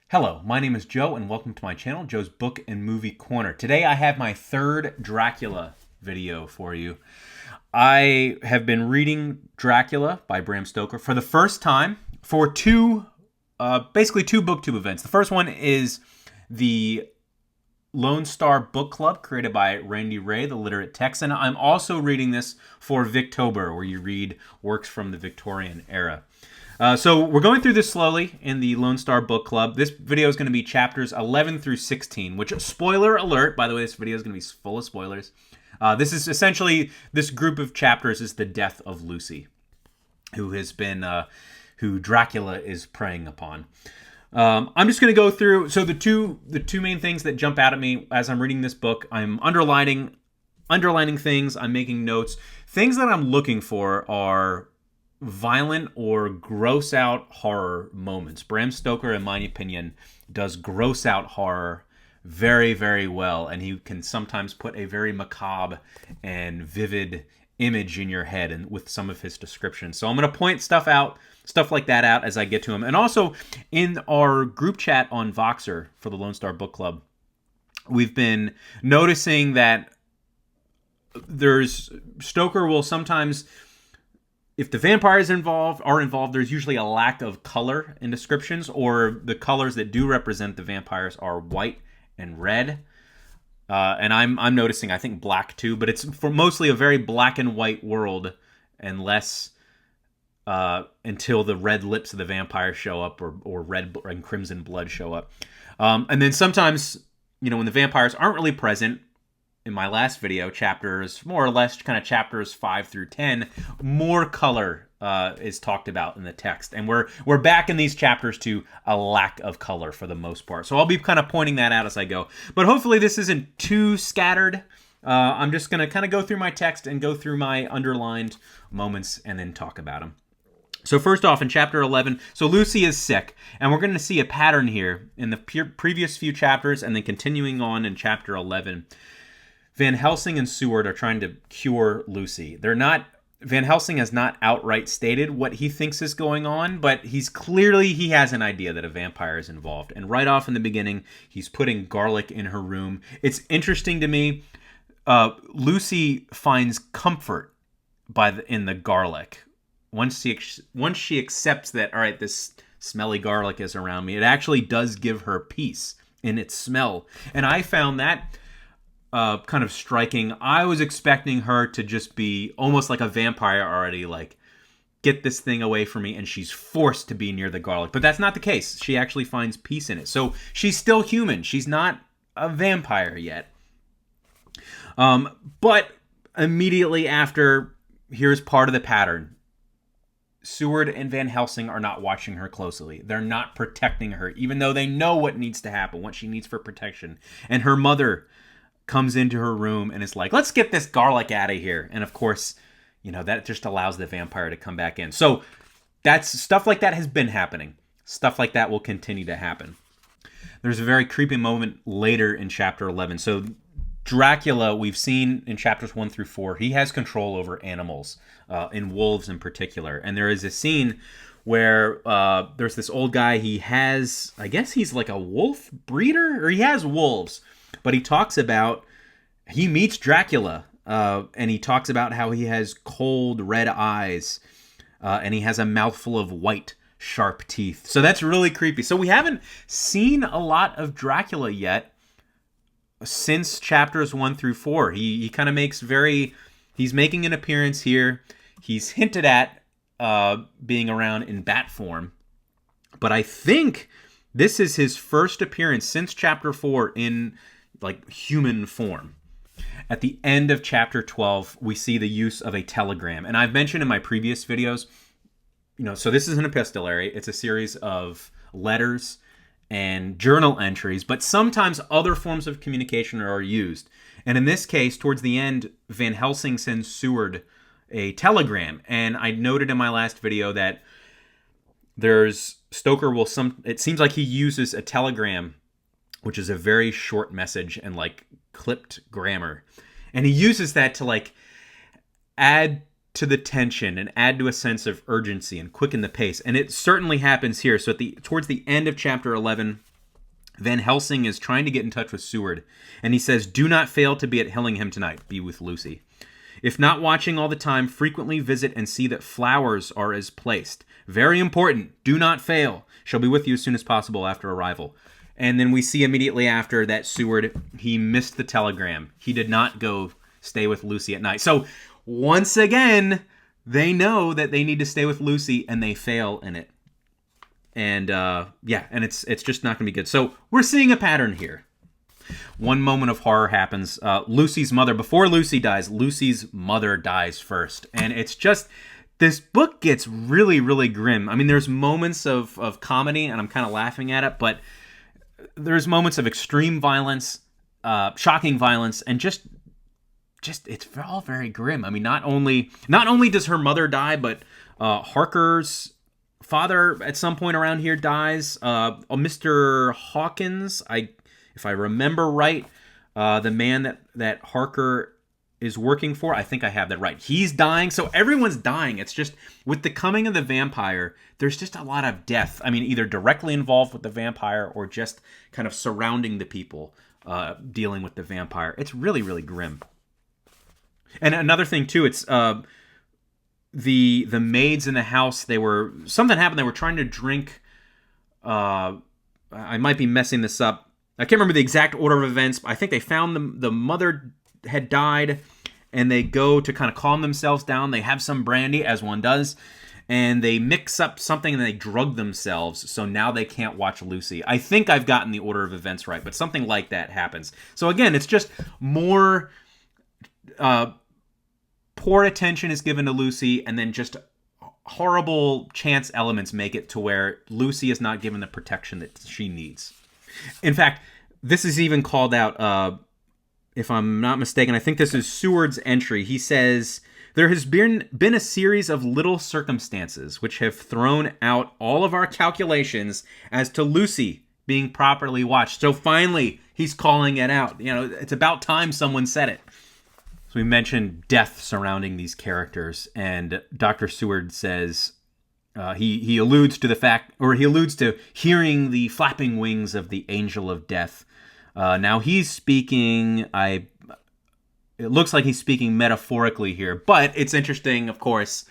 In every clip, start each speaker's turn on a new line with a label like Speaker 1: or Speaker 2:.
Speaker 1: Hello, my name is Joe and welcome to my channel, Joe's Book and Movie Corner. Today I have my third Dracula video for you. I have been reading Dracula by Bram Stoker for the first time for basically two booktube events. The first one is the Lone Star Book Club created by Randy Ray, the literate Texan. I'm also reading this for Victober, where you read works from the Victorian era. So we're going through this slowly in the Lone Star Book Club. This video is going to be chapters 11 through 16, which, spoiler alert, by the way, this video is going to be full of spoilers. This is essentially, this group of chapters is the death of Lucy, who Dracula is preying upon. I'm just going to go through, so the two main things that jump out at me as I'm reading this book, I'm underlining things, I'm making notes. Things that I'm looking for are violent or gross out horror moments. Bram Stoker, in my opinion, does gross out horror very, very well, and he can sometimes put a very macabre and vivid image in your head and with some of his descriptions. So I'm going to point stuff like that out as I get to him. And also in our group chat on Voxer for the Lone Star Book Club, we've been noticing that Stoker will sometimes, if the vampires are involved, there's usually a lack of color in descriptions, or the colors that do represent the vampires are white and red. And I'm noticing, I think, black too, but it's for mostly a very black and white world, unless until the red lips of the vampire show up, or red and crimson blood show up. And then sometimes, when the vampires aren't really present, in my last video, chapters, more or less kind of chapters 5 through 10, more color is talked about in the text. And we're back in these chapters to a lack of color for the most part. So I'll be kind of pointing that out as I go. But hopefully this isn't too scattered. I'm just going to kind of go through my text and go through my underlined moments and then talk about them. So first off, in chapter 11, so Lucy is sick, and we're going to see a pattern here in the previous few chapters and then continuing on in chapter 11. Van Helsing and Seward are trying to cure Lucy. Van Helsing has not outright stated what he thinks is going on, but he has an idea that a vampire is involved. And right off in the beginning, he's putting garlic in her room. It's interesting to me. Lucy finds comfort in the garlic. Once she accepts that, all right, this smelly garlic is around me, it actually does give her peace in its smell. And I found that kind of striking. I was expecting her to just be almost like a vampire already, like, get this thing away from me, and she's forced to be near the garlic. But that's not the case. She actually finds peace in it. So she's still human. She's not a vampire yet. But immediately after, here's part of the pattern. Seward and Van Helsing are not watching her closely. They're not protecting her, even though they know what needs to happen, what she needs for protection. And her mother comes into her room and is like, let's get this garlic out of here. And of course, that just allows the vampire to come back in. So that's stuff like that has been happening. Stuff like that will continue to happen. There's a very creepy moment later in chapter 11. So Dracula, we've seen in chapters 1 through 4, he has control over animals, in wolves in particular. And there is a scene where there's this old guy. I guess he's like a wolf breeder, or he has wolves. But he meets Dracula, and he talks about how he has cold red eyes, and he has a mouthful of white, sharp teeth. So that's really creepy. So we haven't seen a lot of Dracula yet since chapters 1 through 4. He kind of he's making an appearance here. He's hinted at being around in bat form. But I think this is his first appearance since chapter 4 in human form. At the end of chapter 12, we see the use of a telegram. And I've mentioned in my previous videos, so this is an epistolary. It's a series of letters and journal entries, but sometimes other forms of communication are used. And in this case, towards the end, Van Helsing sends Seward a telegram. And I noted in my last video that it seems like he uses a telegram, which is a very short message and clipped grammar. And he uses that to add to the tension and add to a sense of urgency and quicken the pace. And it certainly happens here. So towards the end of chapter 11, Van Helsing is trying to get in touch with Seward, and he says, "Do not fail to be at Hillingham tonight. Be with Lucy. If not watching all the time, frequently visit and see that flowers are as placed. Very important. Do not fail. Shall be with you as soon as possible after arrival." And then we see immediately after that Seward, he missed the telegram. He did not go stay with Lucy at night. So once again, they know that they need to stay with Lucy, and they fail in it. And and it's just not going to be good. So we're seeing a pattern here. One moment of horror happens. Lucy's mother, before Lucy dies, Lucy's mother dies first. And it's just, this book gets really, really grim. I mean, there's moments of comedy, and I'm kind of laughing at it, but there's moments of extreme violence, shocking violence, and just it's all very grim. I mean, not only does her mother die, but Harker's father at some point around here dies. Mr. Hawkins, if I remember right, the man that Harker is working for, I think I have that right. He's dying, so everyone's dying. It's just, with the coming of the vampire, there's just a lot of death. I mean, either directly involved with the vampire or just kind of surrounding the people dealing with the vampire. It's really, really grim. And another thing too, it's the maids in the house. Something happened. They were trying to drink. I might be messing this up. I can't remember the exact order of events. But I think they found the mother had died, and they go to kind of calm themselves down. They have some brandy, as one does, and they mix up something and they drug themselves. So now they can't watch Lucy. I think I've gotten the order of events right, but something like that happens. So again, it's just more poor attention is given to Lucy, and then just horrible chance elements make it to where Lucy is not given the protection that she needs. In fact, this is even called out, if I'm not mistaken, I think this is Seward's entry. He says, "There has been a series of little circumstances which have thrown out all of our calculations as to Lucy being properly watched." So finally, he's calling it out. You know, it's about time someone said it. So we mentioned death surrounding these characters, and Dr. Seward says, he alludes to hearing the flapping wings of the angel of death. Now he's speaking, it looks like he's speaking metaphorically here, but it's interesting, of course.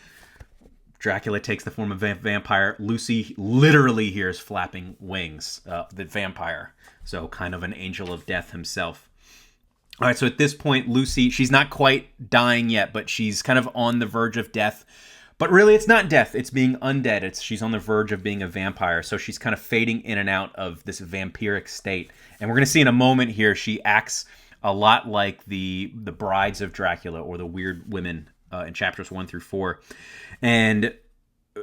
Speaker 1: Dracula takes the form of a vampire. Lucy literally hears flapping wings, the vampire. So kind of an angel of death himself. All right, so at this point, Lucy, she's not quite dying yet, but she's kind of on the verge of death. But really, it's not death. It's being undead. She's on the verge of being a vampire. So she's kind of fading in and out of this vampiric state. And we're going to see in a moment here, she acts a lot like the brides of Dracula, or the weird women in chapters 1 through 4. And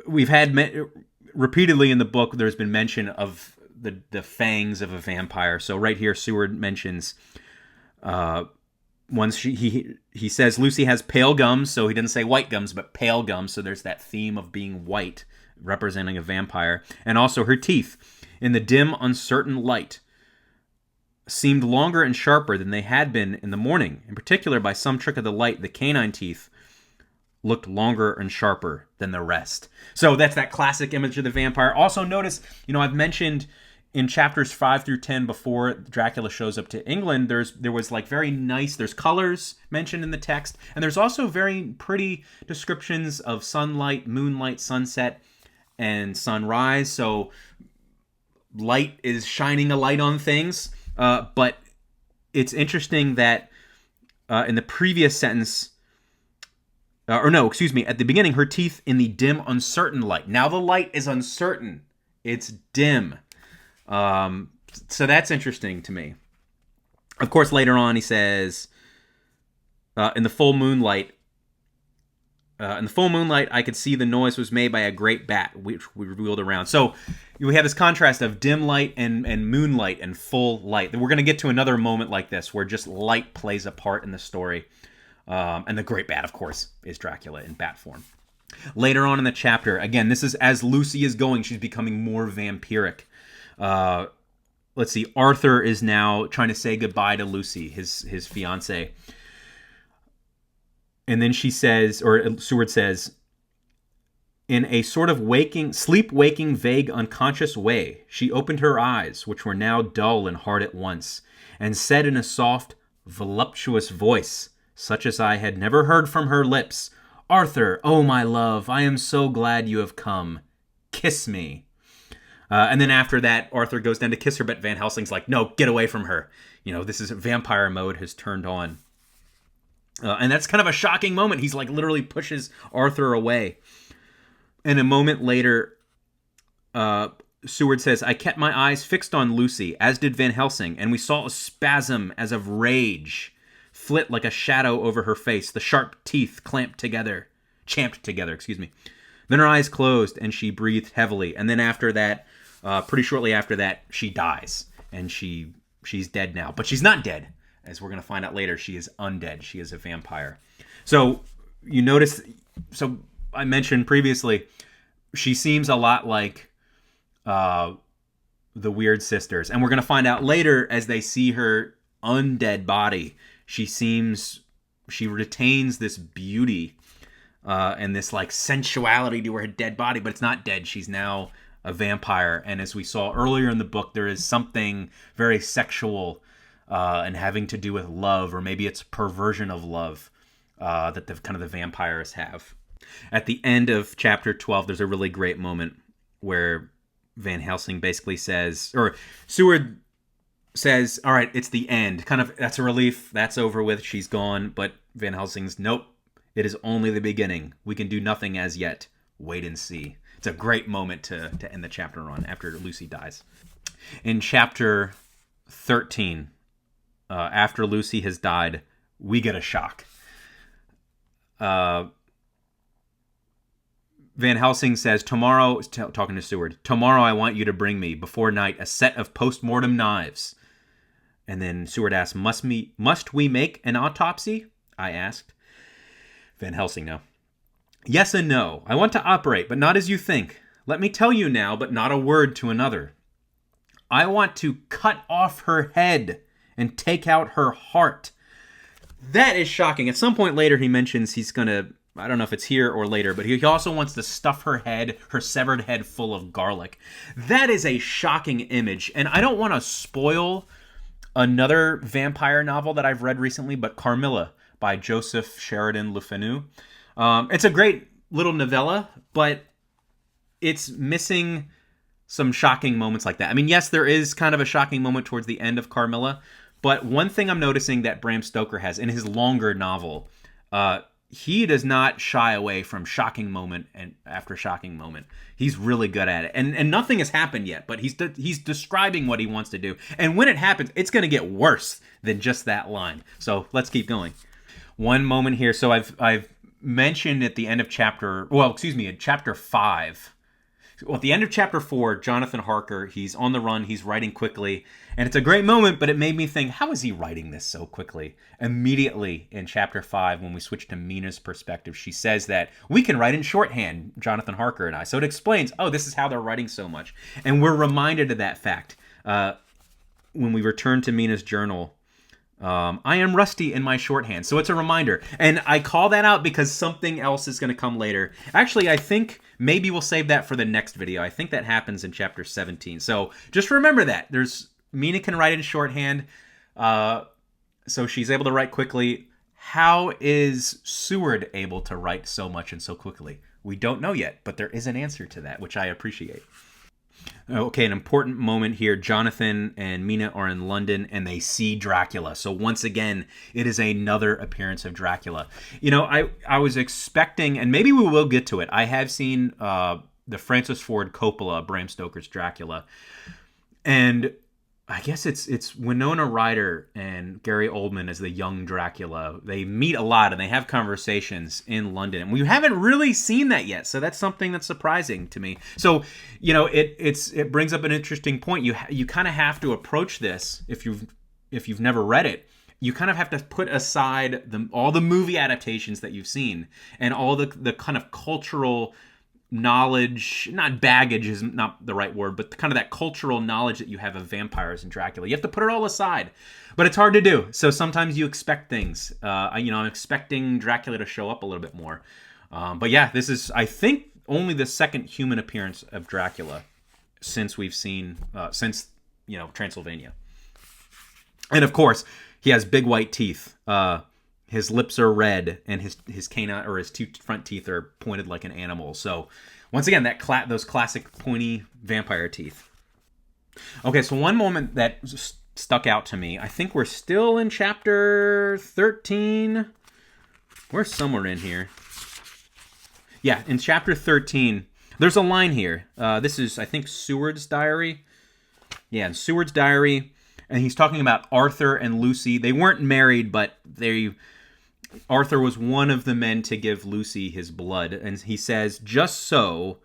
Speaker 1: we've had repeatedly in the book, there's been mention of the fangs of a vampire. So right here, Seward mentions... once he says Lucy has pale gums, so he didn't say white gums, but pale gums. So there's that theme of being white, representing a vampire. And also her teeth, in the dim, uncertain light, seemed longer and sharper than they had been in the morning. In particular, by some trick of the light, the canine teeth looked longer and sharper than the rest. So that's that classic image of the vampire. Also notice, I've mentioned in chapters 5 through 10, before Dracula shows up to England, there was like very nice, there's colors mentioned in the text, and there's also very pretty descriptions of sunlight, moonlight, sunset, and sunrise. So light is shining a light on things, but it's interesting that in the previous sentence, at the beginning, her teeth in the dim, uncertain light. Now the light is uncertain. It's dim. So that's interesting to me. Of course, later on he says, in the full moonlight, I could see the noise was made by a great bat, which we wheeled around. So we have this contrast of dim light and moonlight and full light. We're going to get to another moment like this where just light plays a part in the story. And the great bat, of course, is Dracula in bat form. Later on in the chapter, again, this is as Lucy is going, she's becoming more vampiric. Let's see, Arthur is now trying to say goodbye to Lucy, his fiance. And then she says, or Seward says, In a sort of sleep-waking, vague, unconscious way, she opened her eyes, which were now dull and hard at once, and said in a soft, voluptuous voice, such as I had never heard from her lips, "Arthur, oh my love, I am so glad you have come. Kiss me." And then after that, Arthur goes down to kiss her, but Van Helsing's like, "No, get away from her. This is vampire mode has turned on." And that's kind of a shocking moment. He's like literally pushes Arthur away. And a moment later, Seward says, "I kept my eyes fixed on Lucy, as did Van Helsing, and we saw a spasm as of rage flit like a shadow over her face, the sharp teeth champed together, Then her eyes closed, and she breathed heavily. And then after that, pretty shortly after that, she dies. And she's dead now. But she's not dead. As we're going to find out later, she is undead. She is a vampire. So you notice... So I mentioned previously, she seems a lot like the Weird Sisters. And we're going to find out later, as they see her undead body, she retains this beauty and this like sensuality to her dead body, but it's not dead. She's now a vampire. And as we saw earlier in the book, there is something very sexual and having to do with love, or maybe it's perversion of love that the vampires have. At the end of chapter 12, there's a really great moment where Van Helsing basically says, or Seward says, "All right, it's the end." That's a relief. That's over with. She's gone. But Van Helsing's, "Nope, it is only the beginning. We can do nothing as yet. Wait and see." It's a great moment to end the chapter on after Lucy dies. In chapter 13, after Lucy has died, we get a shock. Van Helsing says, "Tomorrow," talking to Seward, "tomorrow I want you to bring me, before night, a set of post-mortem knives." And then Seward asks, must we make an autopsy? I asked. Van Helsing, no. "Yes and no. I want to operate, but not as you think. Let me tell you now, but not a word to another. I want to cut off her head and take out her heart." That is shocking. At some point later, he mentions he's going to, I don't know if it's here or later, but he also wants to stuff her severed head full of garlic. That is a shocking image. And I don't want to spoil another vampire novel that I've read recently, but Carmilla by Joseph Sheridan Le Fanu. It's a great little novella, but it's missing some shocking moments like that. I mean, yes, there is kind of a shocking moment towards the end of Carmilla, but one thing I'm noticing that Bram Stoker has in his longer novel, he does not shy away from shocking moment and after shocking moment. He's really good at it. And nothing has happened yet, but he's describing what he wants to do. And when it happens, it's going to get worse than just that line. So let's keep going. One moment here. So I've mentioned at the end of in chapter 5. Well, at the end of chapter 4, Jonathan Harker, he's on the run, he's writing quickly, and it's a great moment, but it made me think, how is he writing this so quickly? Immediately in chapter 5, when we switch to Mina's perspective, she says that we can write in shorthand, Jonathan Harker and I. So it explains, this is how they're writing so much. And we're reminded of that fact when we return to Mina's journal. I am rusty in my shorthand. So it's a reminder. And I call that out because something else is going to come later. Actually, I think maybe we'll save that for the next video. I think that happens in chapter 17. So just remember that. Mina can write in shorthand. So she's able to write quickly. How is Seward able to write so much and so quickly? We don't know yet, but there is an answer to that, which I appreciate. Okay, an important moment here. Jonathan and Mina are in London and they see Dracula. So once again, it is another appearance of Dracula. I was expecting, and maybe we will get to it, I have seen the Francis Ford Coppola, Bram Stoker's Dracula. And I guess it's Winona Ryder and Gary Oldman as the young Dracula. They meet a lot and they have conversations in London. And we haven't really seen that yet. So that's something that's surprising to me. So, it brings up an interesting point. You kind of have to approach this, if you've never read it, you kind of have to put aside all the movie adaptations that you've seen and all the kind of cultural knowledge, not baggage is not the right word, but kind of that cultural knowledge that you have of vampires and Dracula. You have to put it all aside, but it's hard to do. So sometimes you expect things. I'm expecting Dracula to show up a little bit more. But yeah, this is, I think only the second human appearance of Dracula since we've seen Transylvania. And of course, he has big white teeth. His lips are red, and his canine or his two front teeth are pointed like an animal. So once again, those classic pointy vampire teeth. Okay, so one moment that stuck out to me. I think we're still in chapter 13. We're somewhere in here. Yeah, in chapter 13, there's a line here. This is, I think, Seward's diary. Yeah, in Seward's diary, and he's talking about Arthur and Lucy. They weren't married, but Arthur was one of the men to give Lucy his blood. And he says, just so,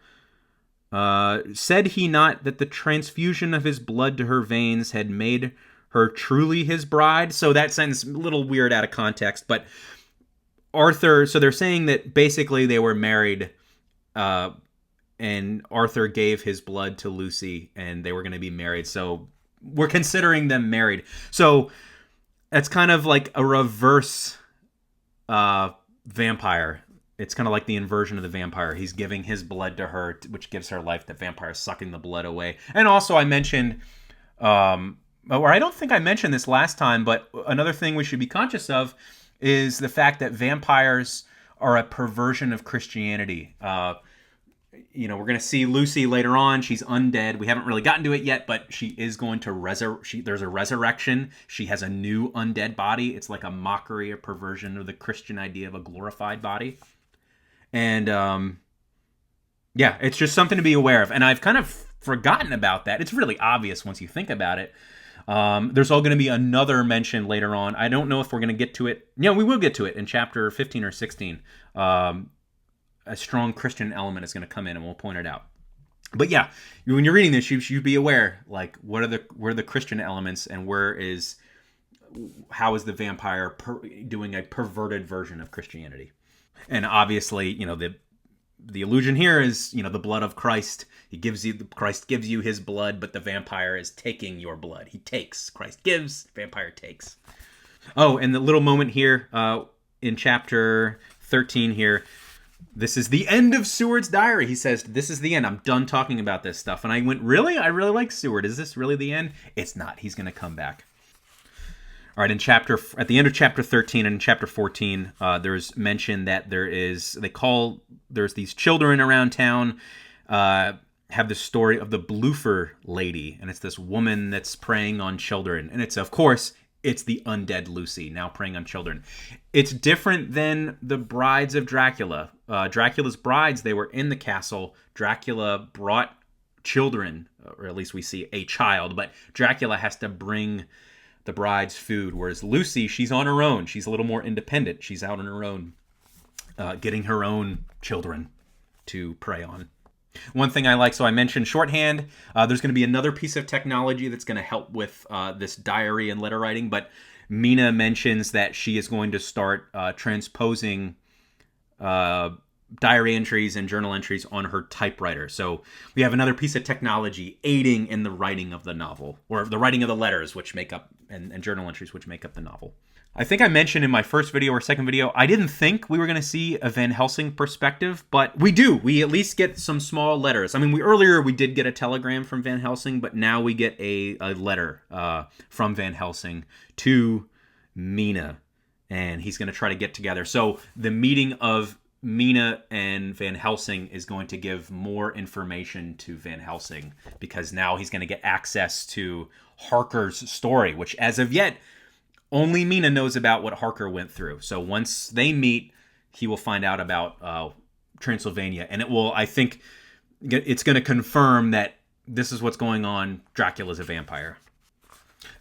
Speaker 1: said he not that the transfusion of his blood to her veins had made her truly his bride? So that sentence, a little weird out of context, but Arthur, so they're saying that basically they were married, and Arthur gave his blood to Lucy, and they were going to be married. So we're considering them married. So that's kind of like a reverse vampire. It's kind of like the inversion of the vampire. He's giving his blood to her, which gives her life. The vampire is sucking the blood away. And also I mentioned, or I don't think I mentioned this last time, but another thing we should be conscious of is the fact that vampires are a perversion of Christianity. We're going to see Lucy later on. She's undead. We haven't really gotten to it yet, but she is going to there's a resurrection. She has a new undead body. It's like a mockery, a perversion of the Christian idea of a glorified body. And it's just something to be aware of. And I've kind of forgotten about that. It's really obvious once you think about it. There's all going to be another mention later on. I don't know if we're going to get to it. We will get to it in chapter 15 or 16. A strong Christian element is going to come in, and we'll point it out. But yeah, when you're reading this, you should be aware, like, what are the Christian elements, and how is the vampire doing a perverted version of Christianity? And obviously, the illusion here is, the blood of Christ. Christ gives you his blood, but the vampire is taking your blood. He takes. Christ gives, vampire takes. Oh, and the little moment here in chapter 13 here, this is the end of Seward's diary. He says, this is the end. I'm done talking about this stuff. And I went, really? I really like Seward. Is this really the end? It's not. He's going to come back. All right, at the end of chapter 13 and in chapter 14, there's mention that there's these children around town, have the story of the Bloofer lady, and it's this woman that's preying on children. And it's the undead Lucy now preying on children. It's different than the brides of Dracula. Dracula's brides, they were in the castle. Dracula brought children, or at least we see a child, but Dracula has to bring the bride's food, whereas Lucy, she's on her own. She's a little more independent. She's out on her own, getting her own children to prey on. One thing I like, so I mentioned shorthand. There's going to be another piece of technology that's going to help with this diary and letter writing, but Mina mentions that she is going to start transposing diary entries and journal entries on her typewriter. So we have another piece of technology aiding in the writing of the novel, or the writing of the letters which make up, and journal entries which make up the novel. I think I mentioned in my first video or second video, I didn't think we were going to see a Van Helsing perspective, but we do. We at least get some small letters. I mean, earlier we did get a telegram from Van Helsing, but now we get a letter from Van Helsing to Mina, and he's going to try to get together. So the meeting of Mina and Van Helsing is going to give more information to Van Helsing, because now he's going to get access to Harker's story, which as of yet, only Mina knows about what Harker went through. So once they meet, he will find out about Transylvania, and I think it's going to confirm that this is what's going on. Dracula's a vampire.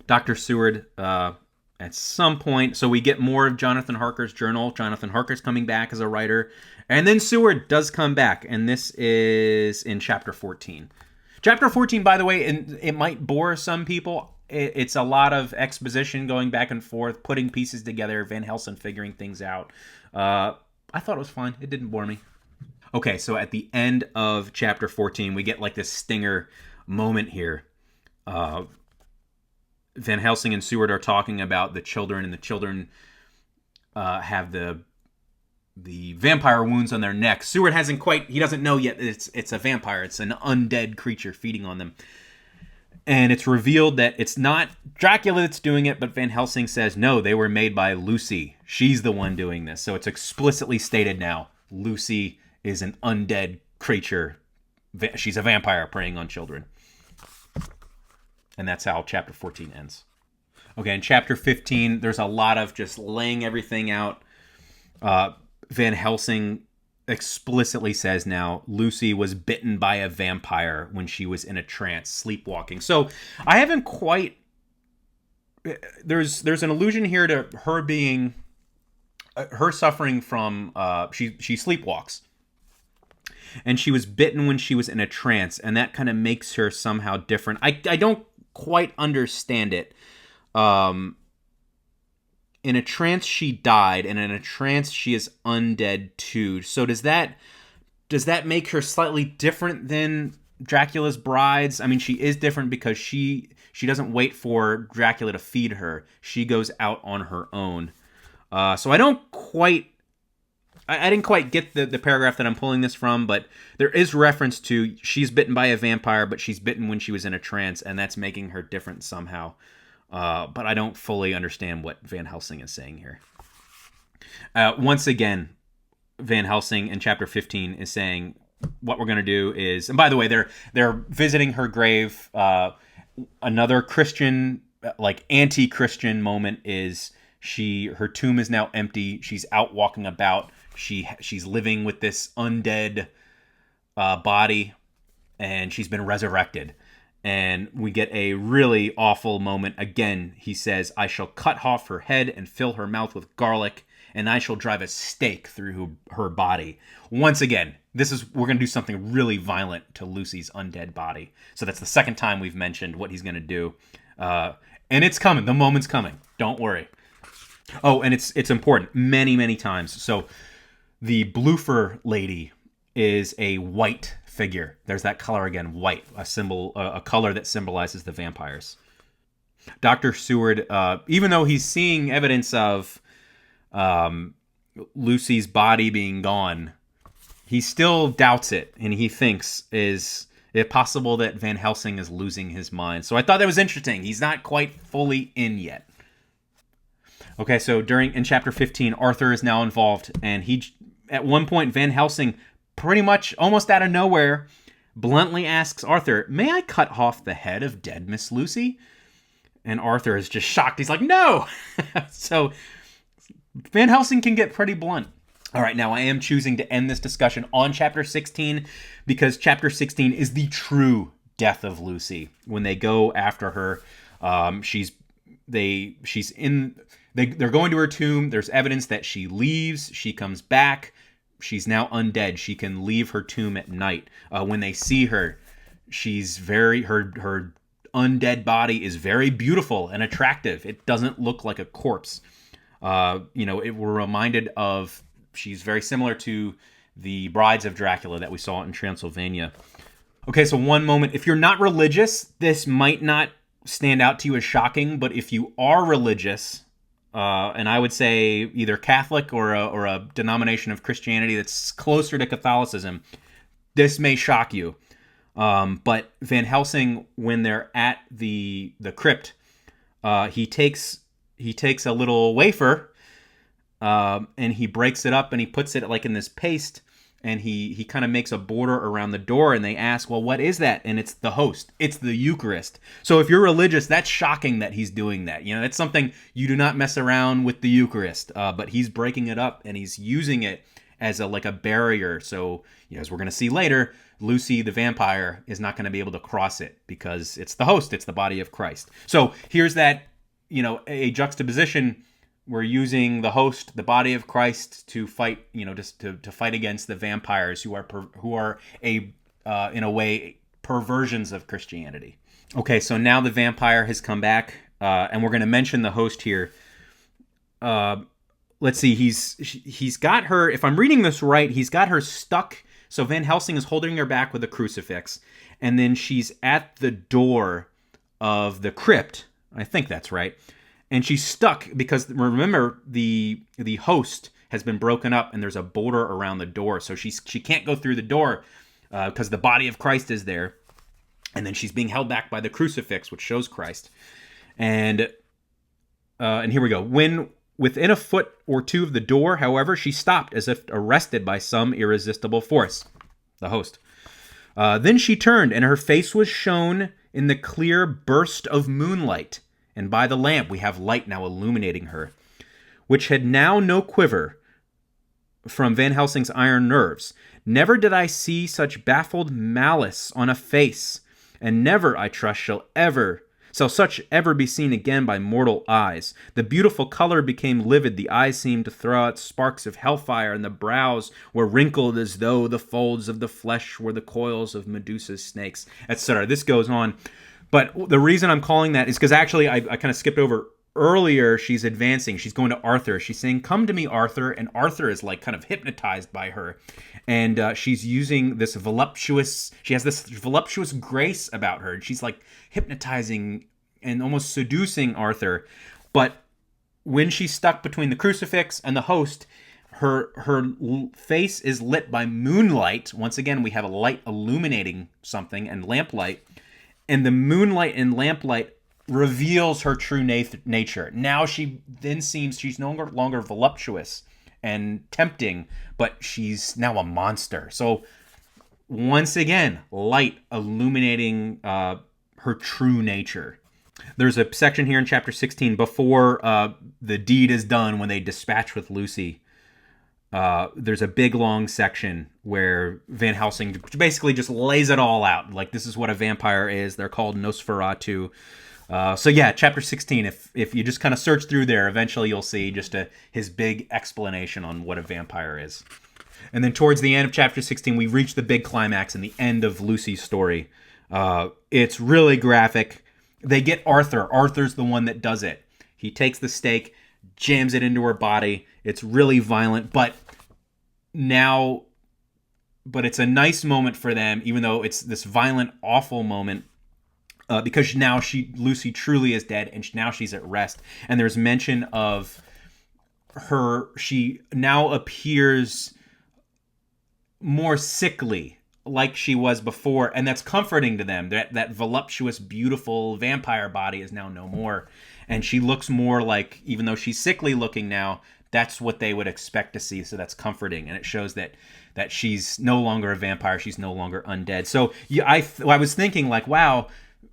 Speaker 1: Dr. Seward, at some point, so we get more of Jonathan Harker's journal. Jonathan Harker's coming back as a writer, and then Seward does come back, and this is in chapter 14. Chapter 14, by the way, and it might bore some people. It's a lot of exposition going back and forth, putting pieces together, Van Helsing figuring things out. I thought it was fine. It didn't bore me. Okay, so at the end of chapter 14, we get like this stinger moment here. Van Helsing and Seward are talking about the children, and the children have the the vampire wounds on their neck. Seward he doesn't know yet that it's a vampire. It's an undead creature feeding on them. And it's revealed that it's not Dracula that's doing it, but Van Helsing says, no, they were made by Lucy. She's the one doing this. So it's explicitly stated now, Lucy is an undead creature. She's a vampire preying on children. And that's how chapter 14 ends. Okay, in chapter 15, there's a lot of just laying everything out. Van Helsing explicitly says now Lucy was bitten by a vampire when she was in a trance, sleepwalking. So I haven't quite... There's an allusion here to her being... her suffering from... She sleepwalks. And she was bitten when she was in a trance, and that kind of makes her somehow different. I don't quite understand it. In a trance she died, and in a trance she is undead too. So does that make her slightly different than Dracula's brides? I mean, she is different because she doesn't wait for Dracula to feed her. She goes out on her own. So I didn't quite get the paragraph that I'm pulling this from, but there is reference to she's bitten by a vampire, but she's bitten when she was in a trance, and that's making her different somehow. But I don't fully understand what Van Helsing is saying here. Once again, Van Helsing in chapter 15 is saying what we're going to do is, and by the way, they're visiting her grave. Another Christian, like anti-Christian moment is her tomb is now empty. She's out walking about. She's living with this undead body, and she's been resurrected. And we get a really awful moment. Again, he says, I shall cut off her head and fill her mouth with garlic, and I shall drive a stake through her body. Once again, we're going to do something really violent to Lucy's undead body. So that's the second time we've mentioned what he's going to do. And it's coming. The moment's coming. Don't worry. Oh, and it's important. Many, many times. So the Bloofer lady is a white figure. There's that color again, white, a symbol, a color that symbolizes the vampires. Dr. Seward, even though he's seeing evidence of Lucy's body being gone, he still doubts it, and he thinks, is it possible that Van Helsing is losing his mind? So I thought that was interesting. He's not quite fully in yet. Okay, so in chapter 15, Arthur is now involved, and at one point, Van Helsing, pretty much almost out of nowhere, bluntly asks Arthur, may I cut off the head of dead Miss Lucy? And Arthur is just shocked. He's like, no! So Van Helsing can get pretty blunt. All right, now I am choosing to end this discussion on chapter 16 because chapter 16 is the true death of Lucy. When they go after her, they're going to her tomb. There's evidence that she leaves. She comes back. She's now undead. She can leave her tomb at night. When they see her, her undead body is very beautiful and attractive. It doesn't look like a corpse. We're reminded of, she's very similar to the brides of Dracula that we saw in Transylvania. Okay, so one moment. If you're not religious, this might not stand out to you as shocking, but if you are religious, and I would say either Catholic or a denomination of Christianity that's closer to Catholicism, this may shock you. But Van Helsing, when they're at the crypt, he takes a little wafer, and he breaks it up and he puts it like in this paste, and he kind of makes a border around the door, and they ask, well, what is that? And it's the host. It's the Eucharist. So if you're religious, that's shocking that he's doing that. That's something you do not mess around with the Eucharist, but he's breaking it up and he's using it as a barrier. So as we're going to see later, Lucy the vampire is not going to be able to cross it because it's the host. It's the body of Christ. So here's that, a juxtaposition. We're using the host, the body of Christ, to fight, just to fight against the vampires who are in a way, perversions of Christianity. Okay, so now the vampire has come back, and we're going to mention the host here. Let's see, he's got her, if I'm reading this right, he's got her stuck. So Van Helsing is holding her back with a crucifix, and then she's at the door of the crypt. I think that's right. And she's stuck because, remember, the host has been broken up, and there's a boulder around the door, so she can't go through the door because the body of Christ is there. And then she's being held back by the crucifix, which shows Christ. And here we go. When within a foot or two of the door, however, she stopped as if arrested by some irresistible force. The host. Then she turned, and her face was shown in the clear burst of moonlight. And by the lamp we have light now illuminating her, which had now no quiver from Van Helsing's iron nerves. Never did I see such baffled malice on a face, and never, I trust, shall such ever be seen again by mortal eyes. The beautiful color became livid, the eyes seemed to throw out sparks of hellfire, and the brows were wrinkled as though the folds of the flesh were the coils of Medusa's snakes, etc. This goes on. But the reason I'm calling that is because actually I kind of skipped over earlier. She's advancing. She's going to Arthur. She's saying, "Come to me, Arthur." And Arthur is like kind of hypnotized by her. And she's using this voluptuous, she has this voluptuous grace about her. And she's like hypnotizing and almost seducing Arthur. But when she's stuck between the crucifix and the host, her face is lit by moonlight. Once again, we have a light illuminating something and lamplight. And the moonlight and lamplight reveals her true nature. Now she then seems she's no longer voluptuous and tempting, but she's now a monster. So once again, light illuminating her true nature. There's a section here in chapter 16 before the deed is done when they dispatch with Lucy. There's a big long section where Van Helsing basically just lays it all out. Like, this is what a vampire is. They're called Nosferatu. So yeah, chapter 16, if you just kind of search through there, eventually you'll see just his big explanation on what a vampire is. And then towards the end of chapter 16, we reach the big climax and the end of Lucy's story. It's really graphic. They get Arthur. Arthur's the one that does it. He takes the stake, jams it into her body. It's really violent, but it's a nice moment for them, even though it's this violent, awful moment. Because now Lucy truly is dead, and now she's at rest. And there's mention of her. She now appears more sickly, like she was before, and that's comforting to them. That voluptuous, beautiful vampire body is now no more, and she looks more like, even though she's sickly looking now, that's what they would expect to see. So that's comforting, and it shows that she's no longer a vampire. She's no longer undead. So yeah, I was thinking like, wow,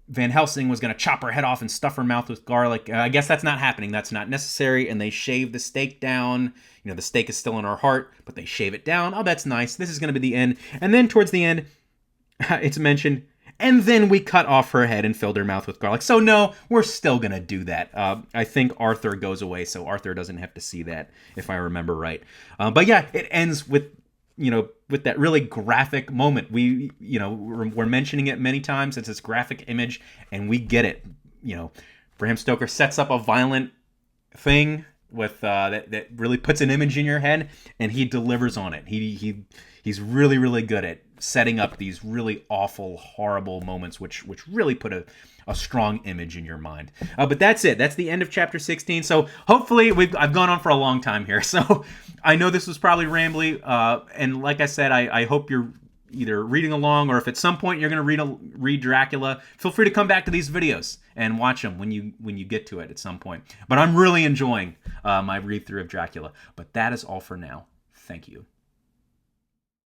Speaker 1: Van Helsing was going to chop her head off and stuff her mouth with garlic. I guess that's not happening. That's not necessary. And they shave the stake down. You know, the stake is still in her heart, but they shave it down. Oh, that's nice. This is going to be the end. And then towards the end, it's mentioned, and then we cut off her head and filled her mouth with garlic. So no, we're still going to do that. I think Arthur goes away, so Arthur doesn't have to see that, if I remember right. But yeah, it ends with that really graphic moment. We're mentioning it many times. It's this graphic image, and we get it. Bram Stoker sets up a violent thing with that really puts an image in your head, and he delivers on it. He's really, really good at setting up these really awful, horrible moments, which really put a strong image in your mind. But that's it. That's the end of chapter 16. So hopefully I've gone on for a long time here. So I know this was probably rambly. And like I said, I hope you're either reading along, or if at some point you're going to read Dracula, feel free to come back to these videos and watch them when you get to it at some point. But I'm really enjoying my read through of Dracula. But that is all for now. Thank you.